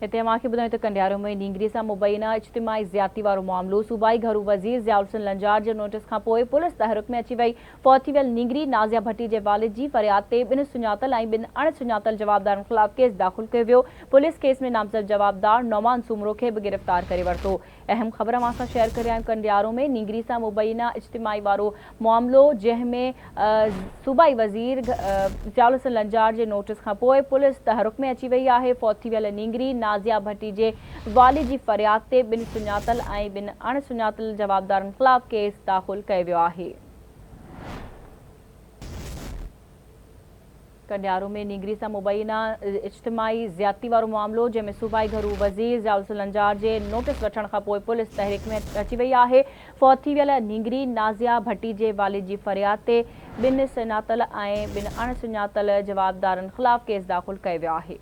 हिते अवांखे ॿुधायूं त कंडियारो में नींगरी सां मुबैना इज्तिमाई ज़्यादती वारो मामलो सूबाई घरू वज़ीर ज़ियाउल हसन लंजार जे नोटिस खां पोइ पुलिस तहरुक में अची वई। फौत थी वियल नींगरी नाज़िया भट्टी जे वालिद जी फरियाद ते ॿिनि सुञातल ऐं ॿिनि अणसुञातल जवाबदारनि ख़िलाफ़ केस दाख़िल कयो वियो। पुलिस केस में नामज़द जवाबदार नौमान सूमरो खे बि गिरफ़्तार करे वरितो। अहम ख़बर अवां सां शेयर करे आहियूं। कंडियारो में नींगरी सां मुबैना इज्तिमाई वारो मामलो जंहिंमें सूबाई वज़ीर ज़ियाउल हसन लंजार जे नोटिस खां पोइ पुलिस तहरुक में अची वई आहे। फौत थी वियल नींगरी नाज़िया भट्टी जे वालिद जी फरियाद ते ॿिनि सुञातल ऐं ॿिनि अणसुञातल जवाबदारनि ख़िलाफ़ केस दाख़िल कयो वियो आहे। कंडियारो में नींगरी सां मुबैना इज्तिमाई ज़्यादती वारो मामलो जंहिंमें सूबाई घरू वज़ीर ज़ियाउल हसन लंजार जे नोटिस वठण खां पोइ पुलिस तहरीक में अची वई आहे। फौत थी वियल नींगरी नाज़िया भट्टी जे वालिद जी फरियाद ते ॿिनि सुञातल ऐं ॿिनि अणसुञातल जवाबदारनि ख़िलाफ़ केस दाख़िल कयो वियो आहे।